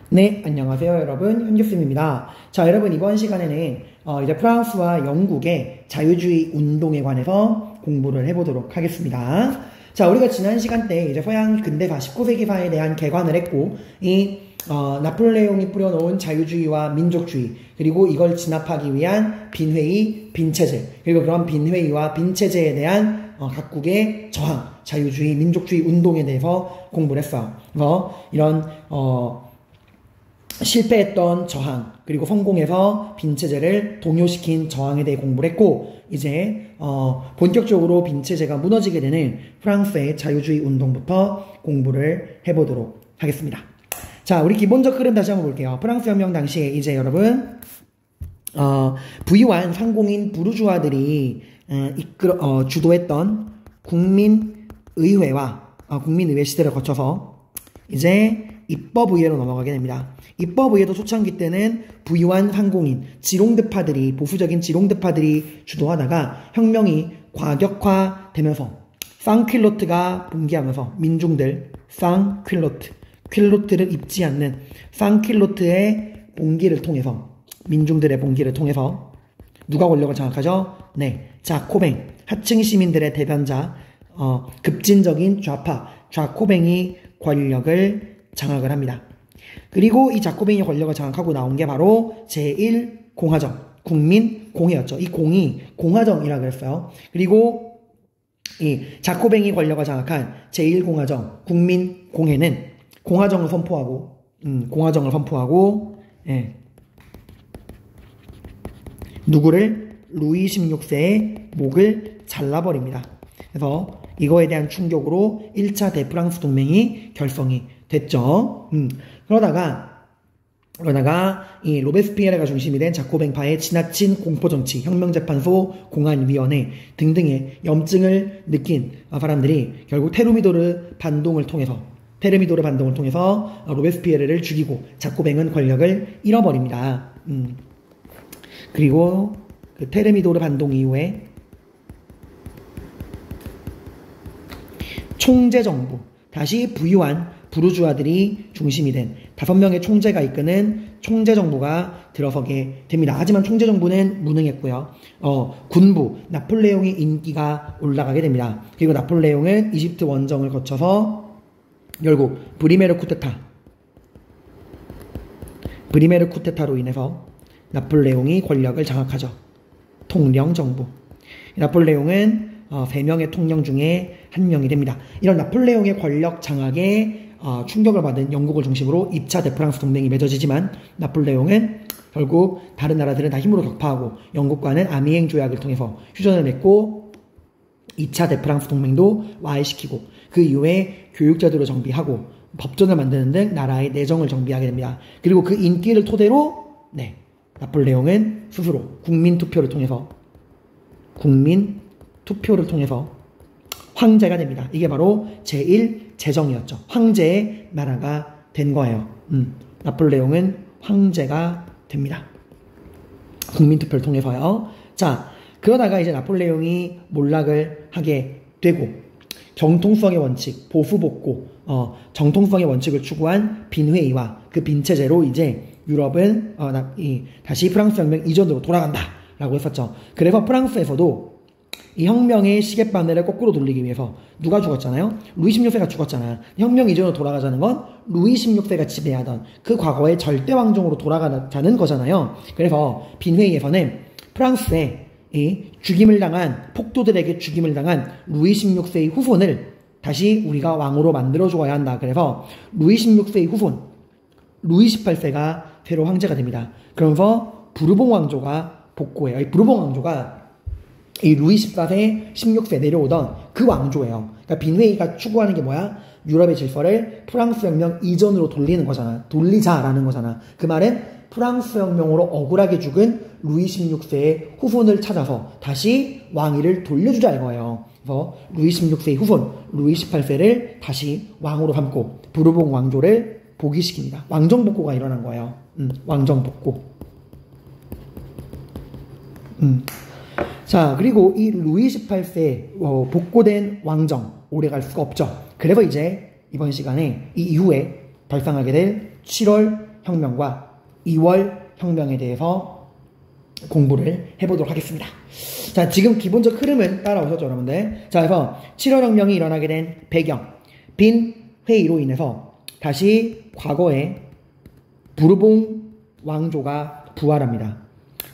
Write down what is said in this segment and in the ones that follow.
네, 안녕하세요, 여러분. 현규쌤입니다. 자, 여러분, 이번 시간에는 이제 프랑스와 영국의 자유주의 운동에 관해서 공부를 해보도록 하겠습니다. 자, 우리가 지난 시간 때 이제 서양 근대사 19세기사에 대한 개관을 했고, 나폴레옹이 뿌려놓은 자유주의와 민족주의, 그리고 이걸 진압하기 위한 빈회의, 빈체제, 그리고 그런 빈회의와 빈체제에 대한 각국의 저항, 자유주의, 민족주의 운동에 대해서 공부를 했어요. 그래서 이런 실패했던 저항, 그리고 성공해서 빈체제를 동요시킨 저항에 대해 공부를 했고, 이제 본격적으로 빈체제가 무너지게 되는 프랑스의 자유주의 운동부터 공부를 해보도록 하겠습니다. 자, 우리 기본적 흐름 다시 한번 볼게요. 프랑스 혁명 당시에 이제 여러분 부유한 상공인 부르주아들이 주도했던 국민의회와 국민의회 시대를 거쳐서 이제 입법의회로 넘어가게 됩니다. 입법의회도 초창기 때는 부유한 상공인, 지롱드파들이, 보수적인 지롱드파들이 주도하다가 혁명이 과격화되면서 쌍퀼로트가 붕괴하면서 민중들, 퀼로트를 입지 않는 쌍퀼로트의 봉기를 통해서, 민중들의 봉기를 통해서 누가 권력을 장악하죠? 네, 자코뱅, 하층 시민들의 대변자, 급진적인 좌코뱅이 권력을 장악을 합니다. 그리고 이 자코뱅이 권력을 장악하고 나온 게 바로 제1공화정, 국민공회였죠. 이 공이 공화정이라고 했어요. 그리고 이 자코뱅이 권력을 장악한 제1공화정, 국민공회는 공화정을 선포하고, 예. 누구를? 루이 16세의 목을 잘라버립니다. 그래서 이거에 대한 충격으로 1차 대프랑스 동맹이 결성이 됐죠. 그러다가 이 로베스피에르가 중심이 된 자코뱅파의 지나친 공포정치, 혁명재판소, 공안위원회 등등의 염증을 느낀 사람들이 결국 테르미도르 반동을 통해서 로베스피에르를 죽이고 자코뱅은 권력을 잃어버립니다. 그리고 그 테르미도르 반동 이후에 총재정부, 다시 부유한 부르주아들이 중심이 된 5명의 총재가 이끄는 총재정부가 들어서게 됩니다. 하지만 총재정부는 무능했고요. 군부, 나폴레옹의 인기가 올라가게 됩니다. 그리고 나폴레옹은 이집트 원정을 거쳐서 결국 브리메르 쿠데타로 인해서 나폴레옹이 권력을 장악하죠. 통령정부. 나폴레옹은 3명의 통령 중에 1명이 됩니다. 이런 나폴레옹의 권력 장악에 충격을 받은 영국을 중심으로 2차 대프랑스 동맹이 맺어지지만 나폴레옹은 결국 다른 나라들은 다 힘으로 격파하고 영국과는 아미엥 조약을 통해서 휴전을 맺고 2차 대프랑스 동맹도 와해시키고 그 이후에 교육제도를 정비하고 법전을 만드는 등 나라의 내정을 정비하게 됩니다. 그리고 그 인기를 토대로 나폴레옹은 스스로 국민투표를 통해서 황제가 됩니다. 이게 바로 제1제정이었죠. 황제의 나라가 된 거예요. 나폴레옹은 황제가 됩니다. 국민투표를 통해서요. 자, 그러다가 이제 나폴레옹이 몰락을 하게 되고 정통성의 원칙, 보수복고, 정통성의 원칙을 추구한 빈회의와 그 빈체제로 이제 유럽은 다시 프랑스 혁명 이전으로 돌아간다라고 했었죠. 그래서 프랑스에서도 이 혁명의 시계바늘을 거꾸로 돌리기 위해서 누가 죽었잖아요? 루이 16세가 죽었잖아. 혁명 이전으로 돌아가자는 건 루이 16세가 지배하던 그 과거의 절대 왕정으로 돌아가자는 거잖아요. 그래서 빈회의에서는 프랑스의 이 폭도들에게 죽임을 당한 루이 16세의 후손을 다시 우리가 왕으로 만들어 주어야 한다. 그래서 루이 16세의 후손, 루이 18세가 새로 황제가 됩니다. 그러면서 부르봉 왕조가 복고해요. 이 부르봉 왕조가 이 루이 14세, 16세 내려오던 그 왕조예요. 그러니까 빈회의가 추구하는 게 뭐야? 유럽의 질서를 프랑스 혁명 이전으로 돌리자라는 거잖아. 그 말은 프랑스 혁명으로 억울하게 죽은 루이 16세의 후손을 찾아서 다시 왕위를 돌려주자 이거예요. 그래서 루이 16세의 후손, 루이 18세를 다시 왕으로 삼고 부르봉 왕조를 복위시킵니다. 왕정복고가 일어난 거예요. 왕정복고. 자, 그리고 이 루이 18세 복고된 왕정 오래 갈 수가 없죠. 그래서 이제 이번 시간에 이 이후에 발생하게 될 7월 혁명과 2월 혁명에 대해서 공부를 해보도록 하겠습니다. 자, 지금 기본적 흐름은 따라오셨죠, 여러분들? 자, 그래서 7월 혁명이 일어나게 된 배경, 빈 회의로 인해서 다시 과거에 부르봉 왕조가 부활합니다.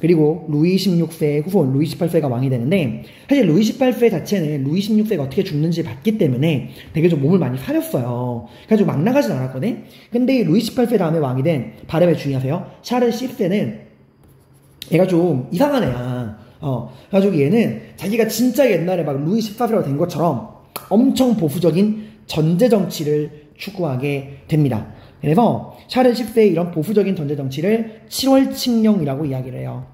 그리고 루이 16세의 후손 루이 18세가 왕이 되는데, 사실 루이 18세 자체는 루이 16세가 어떻게 죽는지 봤기 때문에 되게 좀 몸을 많이 사렸어요. 그래가지고 막 나가진 않았거든. 근데 루이 18세 다음에 왕이 된, 발음에 주의하세요, 샤를 10세는 얘가 좀 이상한 애야. 그래가지고 얘는 자기가 진짜 옛날에 막 루이 14세가 된 것처럼 엄청 보수적인 전제 정치를 추구하게 됩니다. 그래서 샤를 10세의 이런 보수적인 전제 정치를 7월 칙령이라고 이야기를 해요.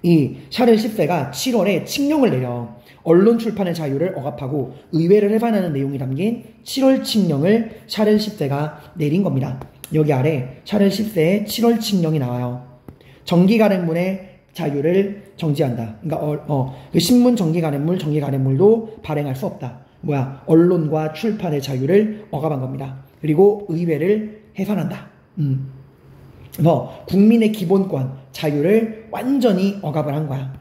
이 샤를 10세가 7월에 칙령을 내려 언론 출판의 자유를 억압하고 의회를 해반하는 내용이 담긴 7월 칙령을 샤를 10세가 내린 겁니다. 여기 아래 샤를 10세의 7월 칙령이 나와요. 정기 가랭문의 자유를 정지한다. 그러니까 그 신문 정기 가랭물도 발행할 수 없다. 언론과 출판의 자유를 억압한 겁니다. 그리고 의회를 해산한다. 그래서 국민의 기본권, 자유를 완전히 억압을 한 거야.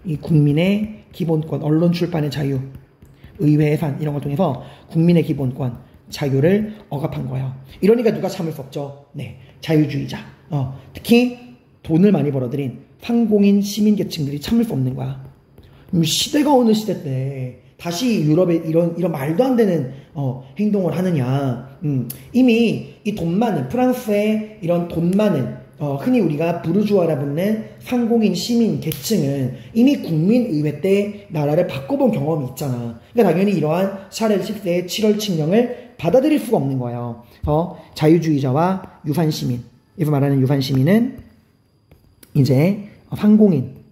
이 국민의 기본권, 언론 출판의 자유, 의회 해산 이런 걸 통해서 국민의 기본권, 자유를 억압한 거예요. 이러니까 누가 참을 수 없죠. 네, 자유주의자. 특히 돈을 많이 벌어들인 상공인 시민계층들이 참을 수 없는 거야. 시대가 어느 시대 때 다시 유럽에 이런 말도 안 되는 행동을 하느냐. 이미 이 돈 많은 프랑스의 이런 돈 많은 흔히 우리가 부르주아라 부르는 상공인 시민 계층은 이미 국민의회 때 나라를 바꿔본 경험이 있잖아. 그러니까 당연히 이러한 샤를 10세의 7월 칙령을 받아들일 수가 없는 거예요. 자유주의자와 유산시민, 여기서 말하는 유산시민은 이제 상공인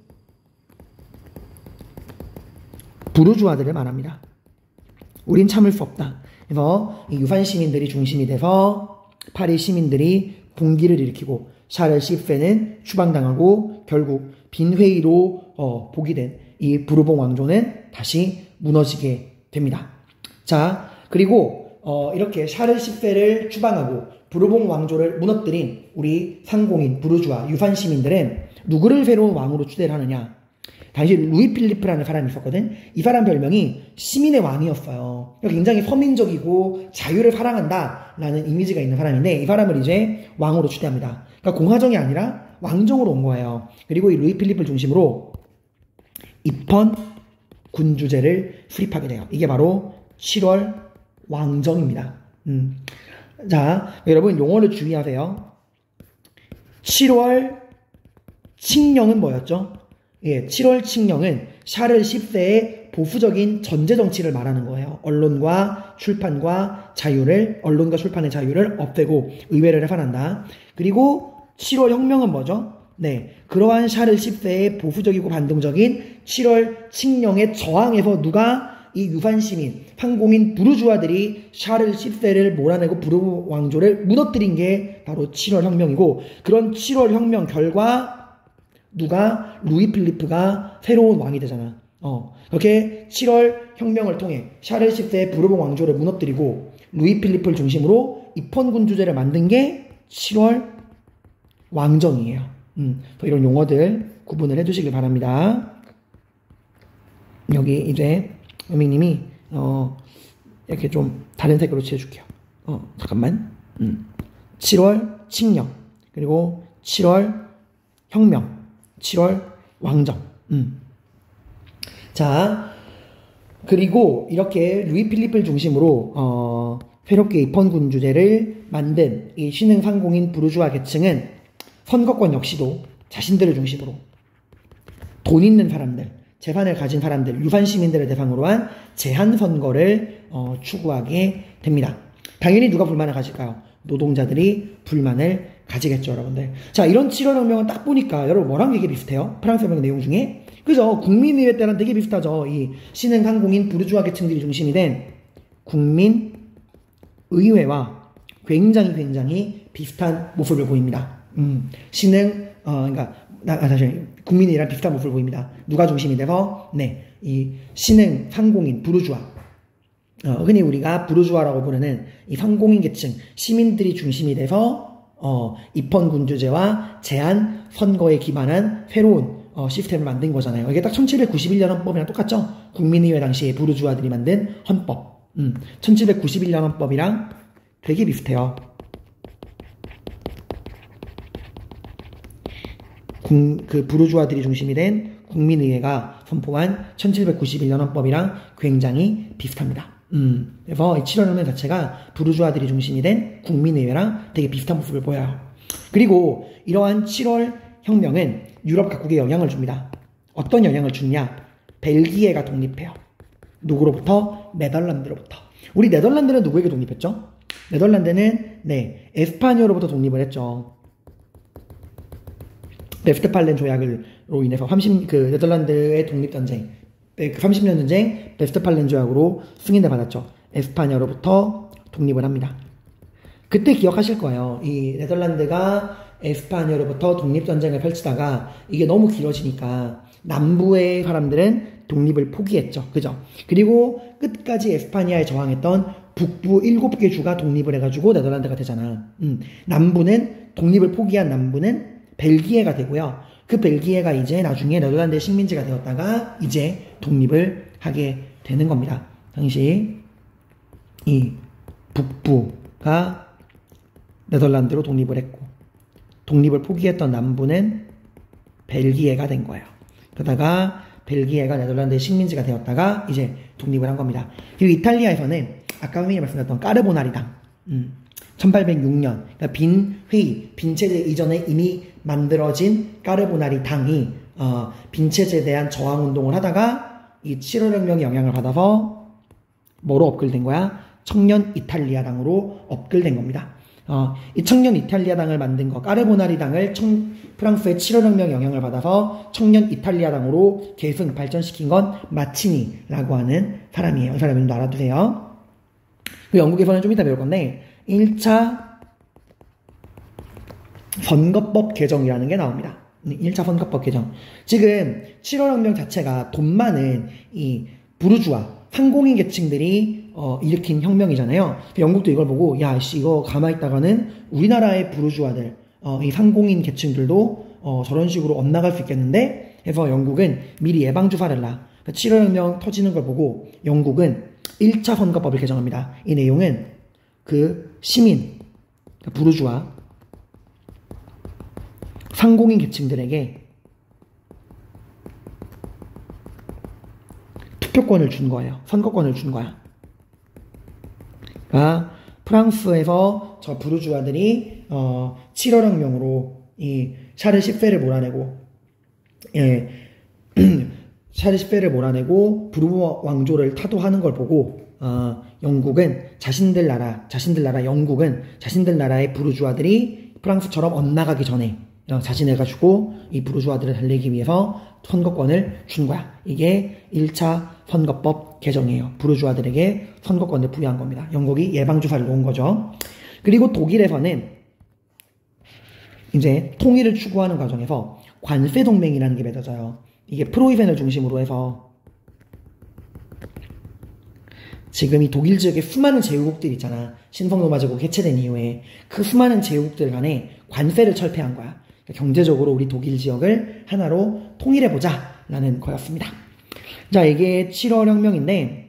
부르주아들을 말합니다. 우린 참을 수 없다. 그래서 이 유산 시민들이 중심이 돼서 파리 시민들이 봉기를 일으키고 샤를 10세는 추방당하고 결국 빈 회의로 복위된 이 부르봉 왕조는 다시 무너지게 됩니다. 자, 그리고 이렇게 샤를 10세를 추방하고 부르봉 왕조를 무너뜨린 우리 상공인 부르주아 유산 시민들은 누구를 새로운 왕으로 추대를 하느냐? 당시 루이 필리프라는 사람이 있었거든. 이 사람 별명이 시민의 왕이었어요. 굉장히 서민적이고 자유를 사랑한다라는 이미지가 있는 사람인데, 이 사람을 이제 왕으로 추대합니다. 그러니까 공화정이 아니라 왕정으로 온 거예요. 그리고 이 루이 필리프를 중심으로 입헌 군주제를 수립하게 돼요. 이게 바로 7월 왕정입니다. 자, 여러분 용어를 주의하세요. 7월 칙령은 뭐였죠? 예, 7월 칙령은 샤를 10세의 보수적인 전제 정치를 말하는 거예요. 언론과 출판의 자유를 없애고 의회를 해산한다. 그리고 7월 혁명은 뭐죠? 네, 그러한 샤를 10세의 보수적이고 반동적인 7월 칙령에 저항해서 누가 이 유산시민, 상공인 부르주아들이 샤를 10세를 몰아내고 부르 왕조를 무너뜨린 게 바로 7월 혁명이고, 그런 7월 혁명 결과 누가 루이 필리프가 새로운 왕이 되잖아. 그렇게 7월 혁명을 통해 샤를 10세의 부르봉 왕조를 무너뜨리고 루이 필리프를 중심으로 입헌군주제를 만든 게 7월 왕정이에요. 이런 용어들 구분을 해주시길 바랍니다. 여기 이제 은민님이 이렇게 좀 다른 색으로 칠해줄게요. 잠깐만. 7월 칙령, 그리고 7월 혁명, 7월 왕정. 자, 그리고 이렇게 루이 필리프를 중심으로 새롭게 입헌군주제를 만든 이 신흥 상공인 부르주아 계층은 선거권 역시도 자신들을 중심으로 돈 있는 사람들, 재산을 가진 사람들, 유산 시민들을 대상으로 한 제한 선거를 추구하게 됩니다. 당연히 누가 불만을 가질까요? 노동자들이 불만을 가지겠죠, 여러분들. 자, 이런 7월 혁명은 딱 보니까 여러분 뭐랑 되게 비슷해요? 프랑스 혁명 내용 중에. 그죠? 국민의회 때랑 되게 비슷하죠. 이 신흥 상공인 부르주아 계층들이 중심이 된 국민의회와 굉장히 비슷한 모습을 보입니다. 국민이랑 비슷한 모습을 보입니다. 누가 중심이 돼서? 네, 이 신흥 상공인 부르주아, 흔히 우리가 부르주아라고 부르는 이 상공인 계층 시민들이 중심이 돼서 입헌군주제와 제한 선거에 기반한 새로운 시스템을 만든 거잖아요. 이게 딱 1791년 헌법이랑 똑같죠? 국민의회 당시에 부르주아들이 만든 헌법. 1791년 헌법이랑 되게 비슷해요. 그 부르주아들이 중심이 된 국민의회가 선포한 1791년 헌법이랑 굉장히 비슷합니다. 그래서 이 7월혁명 자체가 부르주아들이 중심이 된 국민의회랑 되게 비슷한 모습을 보여요. 그리고 이러한 7월 혁명은 유럽 각국에 영향을 줍니다. 어떤 영향을 주냐? 벨기에가 독립해요. 누구로부터? 네덜란드로부터. 우리 네덜란드는 누구에게 독립했죠? 네덜란드는 에스파니아로부터 독립을 했죠. 베스트팔렌 조약으로 인해서 네덜란드의 독립전쟁, 그 30년 전쟁 베스트팔렌 조약으로 승인을 받았죠. 에스파니아로부터 독립을 합니다. 그때 기억하실 거예요. 이 네덜란드가 에스파니아로부터 독립전쟁을 펼치다가 이게 너무 길어지니까 남부의 사람들은 독립을 포기했죠. 그죠? 그리고 끝까지 에스파니아에 저항했던 북부 7개 주가 독립을 해가지고 네덜란드가 되잖아. 남부는 독립을 포기한 남부는 벨기에가 되고요. 그 벨기에가 이제 나중에 네덜란드의 식민지가 되었다가 이제 독립을 하게 되는 겁니다. 당시 이 북부가 네덜란드로 독립을 했고 독립을 포기했던 남부는 벨기에가 된 거예요. 그러다가 벨기에가 네덜란드의 식민지가 되었다가 이제 독립을 한 겁니다. 그리고 이탈리아에서는 아까 선생님이 말씀드렸던 까르보나리당 1806년 그러니까 빈체제 이전에 이미 만들어진 까르보나리 당이 빈체제에 대한 저항운동을 하다가 이 7월혁명의 영향을 받아서 뭐로 업글된 거야? 청년 이탈리아당으로 업글된 겁니다. 이 청년 이탈리아당을 만든 거 까르보나리 당을 프랑스의 7월혁명 영향을 받아서 청년 이탈리아당으로 계승 발전시킨 건 마치니라고 하는 사람이에요. 이 사람 이름도 알아두세요. 그 영국에서는 좀 이따 배울 건데 1차 선거법 개정이라는 게 나옵니다. 1차 선거법 개정. 지금 7월혁명 자체가 돈 많은 이 부르주아 상공인 계층들이 일으킨 혁명이잖아요. 영국도 이걸 보고 야 이거 가만히 있다가는 우리나라의 부르주아들 이 상공인 계층들도 저런 식으로 엇나갈 수 있겠는데 해서 영국은 미리 예방주사를 놔. 7월혁명 터지는 걸 보고 영국은 1차 선거법을 개정합니다. 이 내용은 그 시민, 부르주아 상공인 계층들에게 투표권을 준 거예요. 선거권을 준 거야. 그러니까 프랑스에서 저 부르주아들이 7월혁명으로 이 샤르 10세를 몰아내고 샤르 10세를 몰아내고 부르보 왕조를 타도하는 걸 보고 영국은 자신들 나라의 부르주아들이 프랑스처럼 엇나가기 전에 자신해가지고 이 부르주아들을 달래기 위해서 선거권을 준 거야. 이게 1차 선거법 개정이에요. 부르주아들에게 선거권을 부여한 겁니다. 영국이 예방주사를 놓은 거죠. 그리고 독일에서는 이제 통일을 추구하는 과정에서 관세 동맹이라는 게 맺어져요. 이게 프로이센을 중심으로 해서 지금 이 독일 지역에 수많은 제후국들 있잖아. 신성로마제국 해체된 이후에 그 수많은 제후국들 간에 관세를 철폐한 거야. 그러니까 경제적으로 우리 독일 지역을 하나로 통일해보자 라는 거였습니다. 자, 이게 7월혁명인데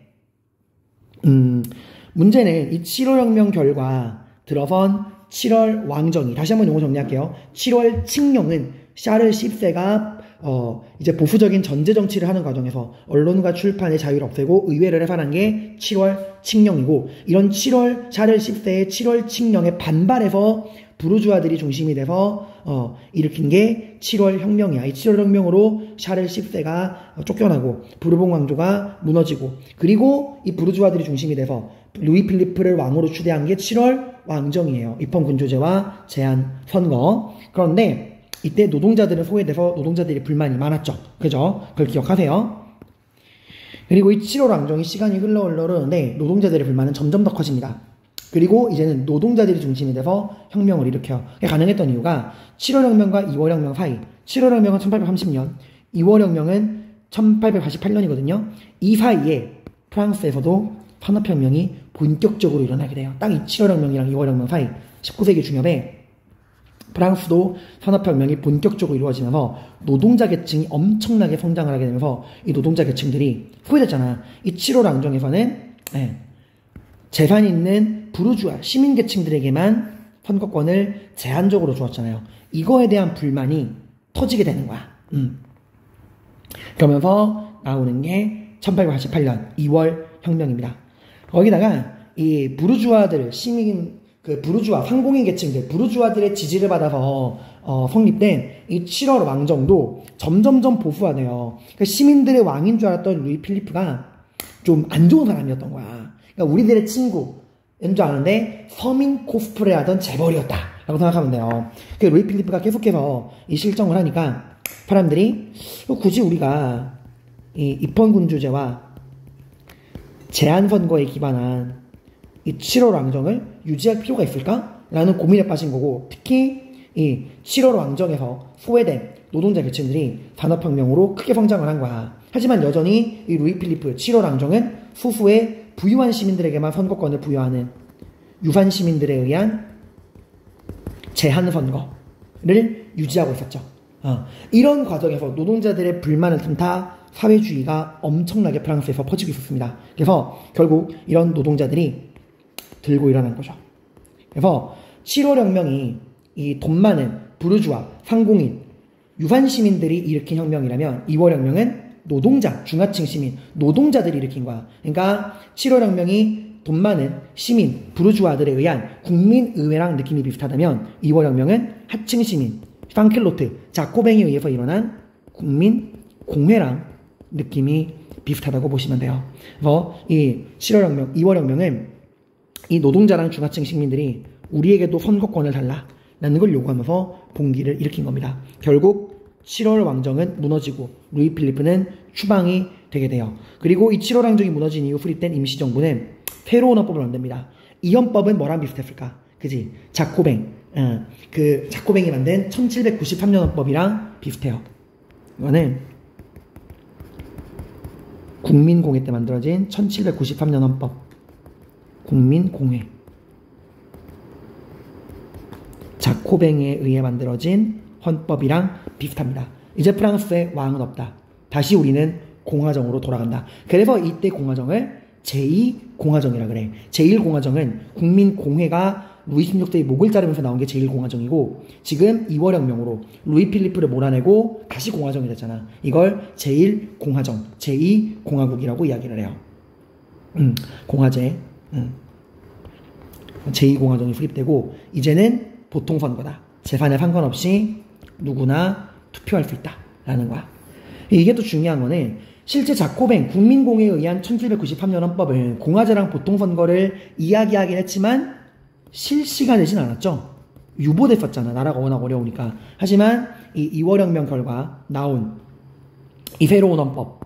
문제는 이 7월혁명 결과 들어선 7월 왕정이 다시 한번 용어 정리할게요. 7월 칙령은 샤를 10세가 이제 보수적인 전제 정치를 하는 과정에서 언론과 출판의 자유를 없애고 의회를 해산한 게 7월 칙령이고 이런 7월 샤를 10세의 7월 칙령에 반발해서 부르주아들이 중심이 돼서 일으킨 게 7월 혁명이야. 이 7월 혁명으로 샤를 10세가 쫓겨나고 부르봉 왕조가 무너지고 그리고 이 부르주아들이 중심이 돼서 루이 필리프를 왕으로 추대한 게 7월 왕정이에요. 입헌군주제와 제한 선거. 그런데 이때 노동자들은 소외돼서 노동자들이 불만이 많았죠. 그죠? 그걸 기억하세요. 그리고 이 7월 왕정이 시간이 흐르는데 노동자들의 불만은 점점 더 커집니다. 그리고 이제는 노동자들이 중심이 돼서 혁명을 일으켜요. 가능했던 이유가 7월혁명과 2월혁명 사이 7월혁명은 1830년 2월혁명은 1848년이거든요. 이 사이에 프랑스에서도 산업혁명이 본격적으로 일어나게 돼요. 딱 이 7월혁명이랑 2월혁명 사이 19세기 중엽에 프랑스도 산업혁명이 본격적으로 이루어지면서 노동자 계층이 엄청나게 성장을 하게 되면서 이 노동자 계층들이 후회됐잖아. 이 7월 앙정에서는 재산이 있는 부르주아 시민 계층들에게만 선거권을 제한적으로 주었잖아요. 이거에 대한 불만이 터지게 되는 거야. 그러면서 나오는 게 1848년 2월 혁명입니다. 거기다가 이 부르주아들 부르주아 상공인 계층들 부르주아들의 지지를 받아서 성립된 이 7월 왕정도 점점점 보수화돼요. 그러니까 시민들의 왕인 줄 알았던 루이 필리프가 좀 안 좋은 사람이었던 거야. 그러니까 우리들의 친구인 줄 아는데 서민 코스프레 하던 재벌이었다 라고 생각하면 돼요. 그 루이 필리프가 계속해서 이 실정을 하니까 사람들이 굳이 우리가 이 입헌군주제와 제한선거에 기반한 이 7월 왕정을 유지할 필요가 있을까? 라는 고민에 빠진 거고, 특히 이 7월 왕정에서 소외된 노동자 계층들이 산업혁명으로 크게 성장을 한 거야. 하지만 여전히 이 루이 필리프 7월 왕정은 소수의 부유한 시민들에게만 선거권을 부여하는 유산 시민들에 의한 제한 선거를 유지하고 있었죠. 이런 과정에서 노동자들의 불만을 틈타 사회주의가 엄청나게 프랑스에서 퍼지고 있었습니다. 그래서 결국 이런 노동자들이 들고 일어난 거죠. 그래서 7월 혁명이 이 돈 많은 부르주아, 상공인, 유산 시민들이 일으킨 혁명이라면 2월 혁명은 노동자, 중하층 시민, 노동자들이 일으킨 거야. 그러니까 7월 혁명이 돈 많은 시민, 부르주아들에 의한 국민의회랑 느낌이 비슷하다면 2월 혁명은 하층 시민, 샹켈로트, 자코뱅에 의해서 일어난 국민공회랑 느낌이 비슷하다고 보시면 돼요. 그래서 이 7월 혁명, 2월 혁명은 이 노동자랑 중하층 시민들이 우리에게도 선거권을 달라라는 걸 요구하면서 봉기를 일으킨 겁니다. 결국 7월 왕정은 무너지고 루이 필리프는 추방이 되게 돼요. 그리고 이 7월 왕정이 무너진 이후 수립된 임시정부는 새로운 헌법을 만듭니다. 이 헌법은 뭐랑 비슷했을까? 그지? 자코뱅. 자코뱅이 만든 1793년 헌법이랑 비슷해요. 이거는 국민공회 때 만들어진 1793년 헌법. 국민공회. 자코뱅에 의해 만들어진 헌법이랑 비슷합니다. 이제 프랑스에 왕은 없다. 다시 우리는 공화정으로 돌아간다. 그래서 이때 공화정을 제2공화정이라 그래. 제1공화정은 국민공회가 루이 16세의 목을 자르면서 나온 게 제1공화정이고, 지금 2월 혁명으로 루이 필리프를 몰아내고 다시 공화정이 됐잖아. 이걸 제1공화정, 제2공화국이라고 이야기를 해요. 공화제. 제2공화정이 수립되고 이제는 보통선거다. 재산에 상관없이 누구나 투표할 수 있다라는 거야. 이게 또 중요한 거는 실제 자코뱅 국민공회에 의한 1793년 헌법은 공화제랑 보통선거를 이야기하긴 했지만 실시가 되진 않았죠. 유보됐었잖아. 나라가 워낙 어려우니까. 하지만 이 2월 혁명 결과 나온 이 새로운 헌법,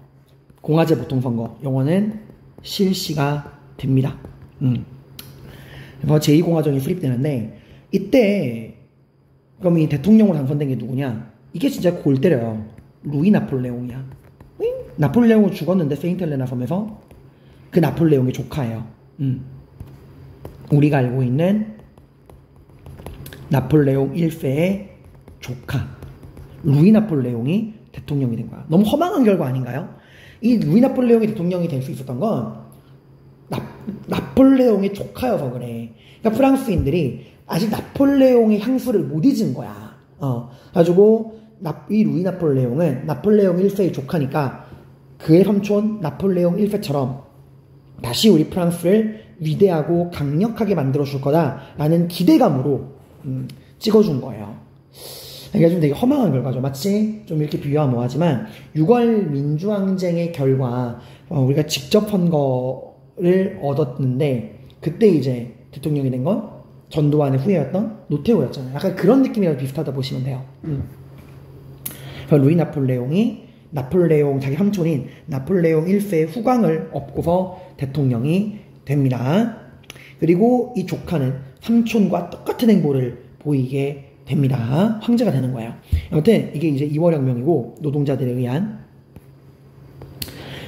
공화제 보통선거, 영어는 실시가 됩니다. 그래서 제2공화정이 수립되는데, 이때 그럼 이 대통령으로 당선된 게 누구냐? 이게 진짜 골 때려요. 루이 나폴레옹이야. 나폴레옹은 죽었는데 세인트헬레나 섬에서 그 나폴레옹의 조카예요. 우리가 알고 있는 나폴레옹 1세의 조카 루이 나폴레옹이 대통령이 된 거야. 너무 허망한 결과 아닌가요? 이 루이 나폴레옹이 대통령이 될 수 있었던 건 나폴레옹의 조카여서 그래. 그러니까 프랑스인들이 아직 나폴레옹의 향수를 못 잊은 거야. 가지고 이 루이 나폴레옹은 나폴레옹 1세의 조카니까 그의 삼촌 나폴레옹 1세처럼 다시 우리 프랑스를 위대하고 강력하게 만들어줄 거다라는 기대감으로 찍어준 거예요. 그러니까 좀 되게 허망한 결과죠. 마치 좀 이렇게 비유하면 뭐하지만 6월 민주항쟁의 결과 우리가 직접 선거를 얻었는데 그때 이제 대통령이 된 건 전두환의 후예였던 노태우였잖아요. 약간 그런 느낌이랑 비슷하다 보시면 돼요. 루이 나폴레옹이 자기 삼촌인 나폴레옹 1세의 후광을 업고서 대통령이 됩니다. 그리고 이 조카는 삼촌과 똑같은 행보를 보이게 됩니다. 황제가 되는 거예요. 아무튼 이게 이제 2월 혁명이고 노동자들에 의한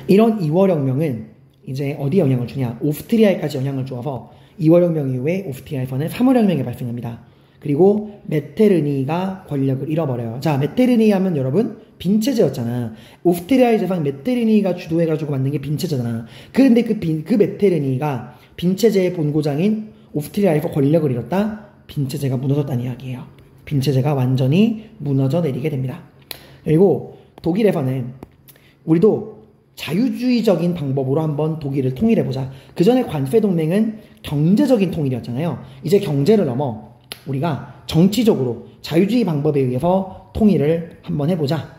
이런 2월 혁명은 이제 어디에 영향을 주냐? 오스트리아에까지 영향을 주어서 2월 혁명 이후에 오스트리아에서는 3월 혁명이 발생합니다. 그리고 메테르니가 권력을 잃어버려요. 자, 메테르니 하면 여러분 빈체제였잖아. 오스트리아의 제상 메테르니가 주도해가지고 만든 게 빈체제잖아. 근데 그 메테르니가 빈체제의 본고장인 오스트리아에서 권력을 잃었다. 빈체제가 무너졌다는 이야기예요. 빈체제가 완전히 무너져 내리게 됩니다. 그리고 독일에서는 우리도 자유주의적인 방법으로 한번 독일을 통일해보자. 그 전에 관세동맹은 경제적인 통일이었잖아요. 이제 경제를 넘어 우리가 정치적으로 자유주의 방법에 의해서 통일을 한번 해보자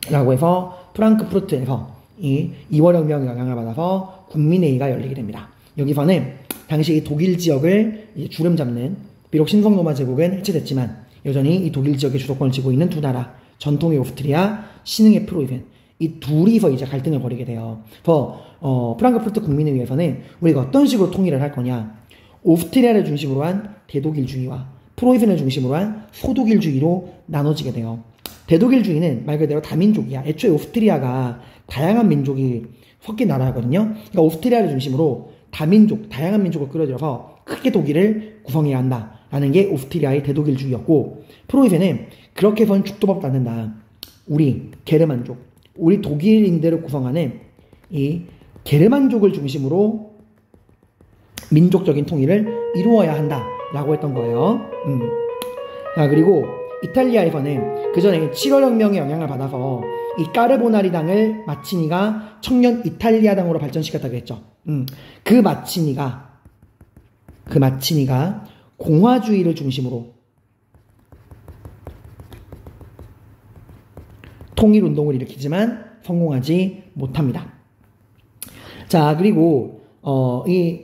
라고 해서 프랑크푸르트에서 이 2월혁명의 영향을 받아서 국민회의가 열리게 됩니다. 여기서는 당시 이 독일 지역을 주름 잡는, 비록 신성로마 제국은 해체됐지만 여전히 이 독일 지역의 주도권을 쥐고 있는 두 나라, 전통의 오스트리아, 신흥의 프로이센, 이 둘이서 이제 갈등을 벌이게 돼요. 그래서 프랑크푸르트 국민회의에서는 우리가 어떤 식으로 통일을 할 거냐, 오스트리아를 중심으로 한 대독일주의와 프로이센을 중심으로 한 소독일주의로 나눠지게 돼요. 대독일주의는 말 그대로 다민족이야. 애초에 오스트리아가 다양한 민족이 섞인 나라거든요. 그러니까 오스트리아를 중심으로 다민족, 다양한 민족을 끌어들여서 크게 독일을 구성해야 한다라는 게 오스트리아의 대독일주의였고, 프로이센은 그렇게 해서는 죽도밥 않는다. 우리 게르만족, 우리 독일인들을 구성하는 이 게르만족을 중심으로 민족적인 통일을 이루어야 한다라고 했던 거예요. 자, 그리고 이탈리아에서는 그 전에 7월혁명의 영향을 받아서 이 까르보나리당을 마치니가 청년 이탈리아당으로 발전시켰다고 했죠. 그 마치니가 공화주의를 중심으로 통일운동을 일으키지만 성공하지 못합니다. 자, 그리고 이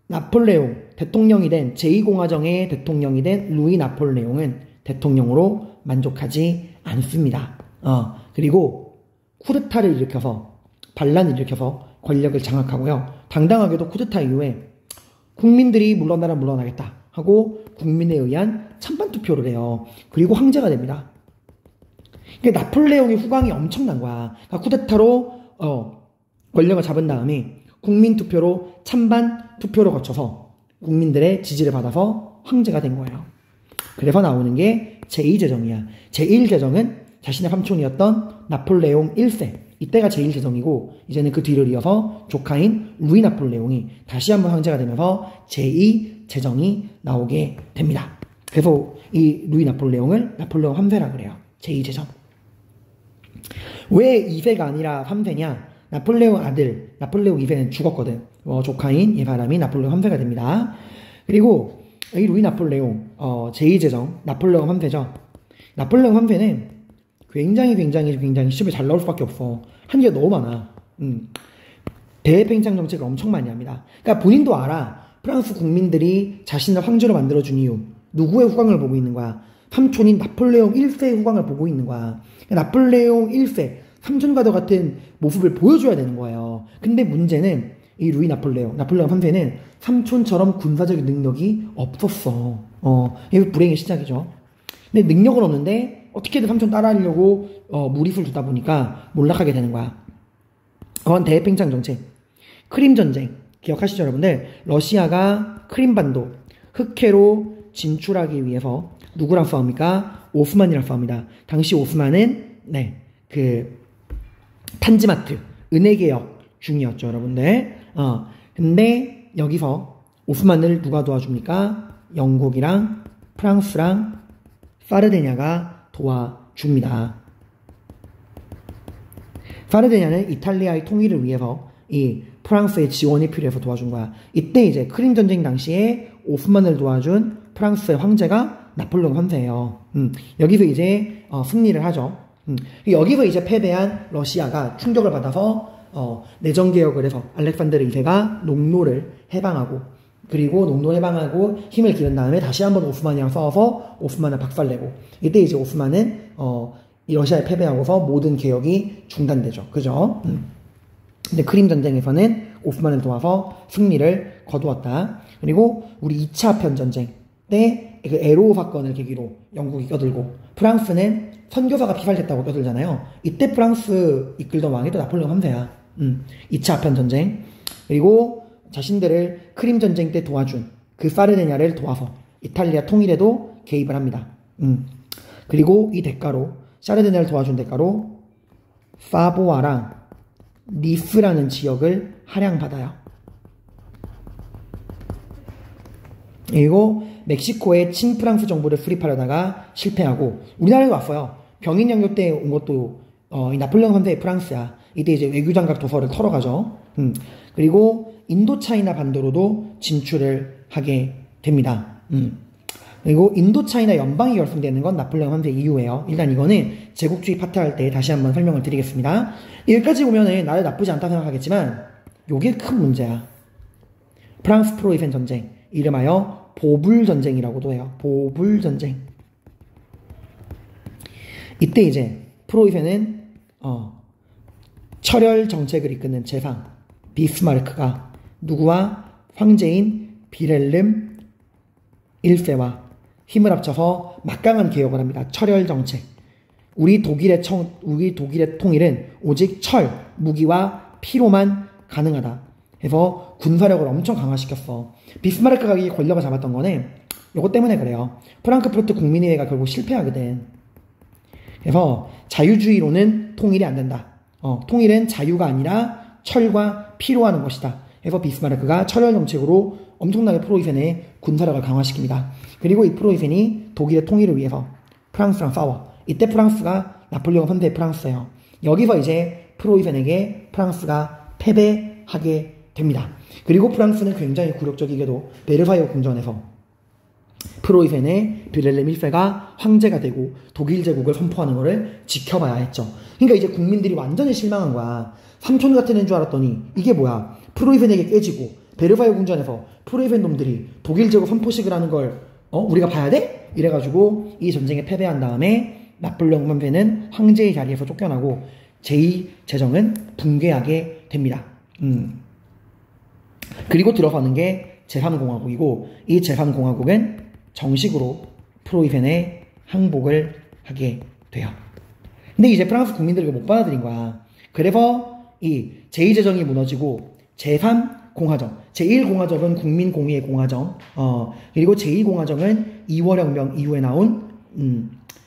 나폴레옹 대통령이 된 제2공화정의 대통령이 된 루이 나폴레옹은 대통령으로 만족하지 않습니다. 그리고 쿠데타를 일으켜서, 반란을 일으켜서 권력을 장악하고요. 당당하게도 쿠데타 이후에 국민들이 물러나겠다 하고 국민에 의한 찬반투표를 해요. 그리고 황제가 됩니다. 그러니까 나폴레옹의 후광이 엄청난 거야. 그러니까 쿠데타로 권력을 잡은 다음에 국민투표로 찬반투표를 거쳐서 국민들의 지지를 받아서 황제가 된 거예요. 그래서 나오는 게 제2제정이야. 제1제정은 자신의 삼촌이었던 나폴레옹 1세, 이때가 제1제정이고 이제는 그 뒤를 이어서 조카인 루이 나폴레옹이 다시 한번 황제가 되면서 제2제정이 나오게 됩니다. 그래서 이 루이 나폴레옹을 나폴레옹 3세라 그래요. 제2제정. 왜 2세가 아니라 3세냐? 나폴레옹 아들, 나폴레옹 2세는 죽었거든. 조카인 이 사람이 나폴레옹 3세가 됩니다. 그리고 이 루이 나폴레옹 제2제정 나폴레옹 3세죠. 나폴레옹 3세는 굉장히 시험에 잘 나올 수밖에 없어. 한 게 너무 많아. 대팽창 정책을 엄청 많이 합니다. 그러니까 본인도 알아. 프랑스 국민들이 자신을 황제로 만들어준 이유, 누구의 후광을 보고 있는 거야? 삼촌인 나폴레옹 1세의 후광을 보고 있는 거야. 그러니까 나폴레옹 1세, 삼촌과도 같은 모습을 보여줘야 되는 거예요. 근데 문제는 이 루이 나폴레옹 3세는 삼촌처럼 군사적인 능력이 없었어. 이게 불행의 시작이죠. 근데 능력은 없는데 어떻게든 삼촌 따라하려고 무리수를 두다 보니까 몰락하게 되는 거야. 그건 대팽창 정책. 크림 전쟁 기억하시죠, 여러분들? 러시아가 크림반도 흑해로 진출하기 위해서 누구랑 싸웁니까? 오스만이랑 싸웁니다. 당시 오스만은 탄지마트 은혜개혁 중이었죠, 여러분들. 근데 여기서 오스만을 누가 도와줍니까? 영국이랑 프랑스랑 사르데냐가 도와줍니다. 사르데냐는 이탈리아의 통일을 위해서 이 프랑스의 지원이 필요해서 도와준 거야. 이때 이제 크림 전쟁 당시에 오스만을 도와준 프랑스의 황제가 나폴레옹 3세예요. 여기서 이제 승리를 하죠. 여기서 이제 패배한 러시아가 충격을 받아서 내정 개혁을 해서 알렉산드르 2세가 농노를 해방하고, 그리고 농노 해방하고 힘을 기른 다음에 다시 한번 오스만이랑 싸워서 오스만을 박살내고, 이때 이제 오스만은 이 러시아에 패배하고서 모든 개혁이 중단되죠. 그죠? 근데 크림 전쟁에서는 오스만을 도와서 승리를 거두었다. 그리고 우리 2차 아편 전쟁 때 그 에로 사건을 계기로 영국이 껴들고, 프랑스는 선교사가 피살됐다고 껴들잖아요. 이때 프랑스 이끌던 왕이 또 나폴레옹 3세야. 2차 아편 전쟁. 그리고 자신들을 크림 전쟁 때 도와준 그 사르데냐를 도와서 이탈리아 통일에도 개입을 합니다. 그리고 이 대가로 사르디냐를 도와준 대가로 파보아랑 리프라는 지역을 할양받아요. 그리고 멕시코의 친프랑스 정부를 수립하려다가 실패하고 우리나라에 왔어요. 병인 양조 때 온 것도 이 나폴레옹 선대의 프랑스야. 이때 이제 외교장각 도서를 털어가죠. 그리고 인도차이나 반도로도 진출을 하게 됩니다. 그리고 인도차이나 연방이 결성되는 건 나폴레옹 선대 이후에요. 일단 이거는 제국주의 파트할 때 다시 한번 설명을 드리겠습니다. 여기까지 보면은 나를 나쁘지 않다 생각하겠지만 요게 큰 문제야. 프랑스 프로이센 전쟁, 이름하여 보불전쟁이라고도 해요. 보불전쟁. 이때 이제 프로이센은 철혈 정책을 이끄는 제상 비스마르크가 누구와 황제인 빌헬름 1세와 힘을 합쳐서 막강한 개혁을 합니다. 철혈 정책. 우리 독일의 통일은 오직 철, 무기와 피로만 가능하다. 해서 군사력을 엄청 강화시켰어. 비스마르크가 이 권력을 잡았던 거는 이것 때문에 그래요. 프랑크푸르트 국민의회가 결국 실패하거든. 그래서 자유주의로는 통일이 안 된다. 통일은 자유가 아니라 철과 피로 하는 것이다. 해서 비스마르크가 철혈 정책으로 엄청나게 프로이센의 군사력을 강화시킵니다. 그리고 이 프로이센이 독일의 통일을 위해서 프랑스랑 싸워. 이때 프랑스가 나폴레옹 선대의 프랑스예요. 여기서 이제 프로이센에게 프랑스가 패배하게 됩니다. 그리고 프랑스는 굉장히 굴욕적이게도 베르사유 궁전에서 프로이센의 빌헬름 1세가 황제가 되고 독일 제국을 선포하는 것을 지켜봐야 했죠. 그러니까 이제 국민들이 완전히 실망한 거야. 삼촌 같은 애인 줄 알았더니 이게 뭐야. 프로이센에게 깨지고 베르사유 궁전에서 프로이센 놈들이 독일 제국 선포식을 하는 걸 우리가 봐야 돼? 이래가지고 이 전쟁에 패배한 다음에 나폴레옹 선배는 황제의 자리에서 쫓겨나고 제2제정은 붕괴하게 됩니다. 그리고 들어서는 게 제3공화국이고 이 제3공화국은 정식으로 프로이센에 항복을 하게 돼요. 근데 이제 프랑스 국민들이 못 받아들인 거야. 그래서 이 제2제정이 무너지고 제3공화정, 제1공화정은 국민공의의 공화정, 그리고 제2공화정은 2월 혁명 이후에 나온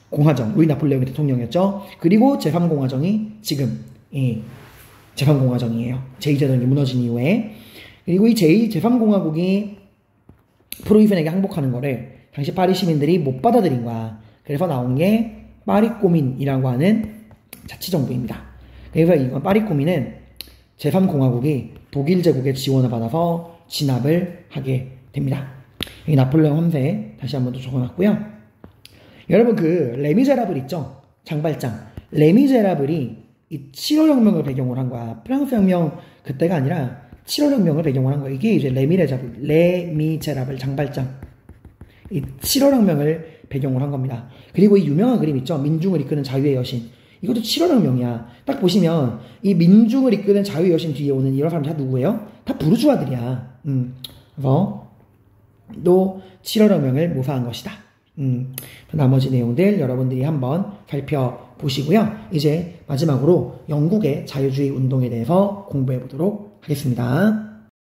공화정, 루이 나폴레옹 대통령이었죠. 그리고 제3공화정이 지금 제3공화정이에요. 제2제정이 무너진 이후에. 그리고 이 제3공화국이 프로이센에게 항복하는 거를 당시 파리 시민들이 못 받아들인 거야. 그래서 나온 게 파리꼬민이라고 하는 자치정부입니다. 그래서 이건 파리꼬민은 제3공화국이 독일 제국의 지원을 받아서 진압을 하게 됩니다. 여기 나폴레옹 3세 다시 한번 또 적어놨고요. 여러분 그 레미제라블 있죠? 장발장. 레미제라블이 이 7월 혁명을 배경으로 한 거야. 프랑스 혁명 그때가 아니라 7월 혁명을 배경으로 한 거야. 이게 이제 레미제라블 장발장. 이 7월 혁명을 배경으로 한 겁니다. 그리고 이 유명한 그림 있죠? 민중을 이끄는 자유의 여신. 이것도 7월 혁명이야. 딱 보시면 이 민중을 이끄는 자유의 여신 뒤에 오는 이런 사람들 다 누구예요? 다 부르주아들이야. 그래서 또 7월 혁명을 모사한 것이다. 나머지 내용들 여러분들이 한번 살펴보시고요. 이제 마지막으로 영국의 자유주의 운동에 대해서 공부해 보도록 하겠습니다.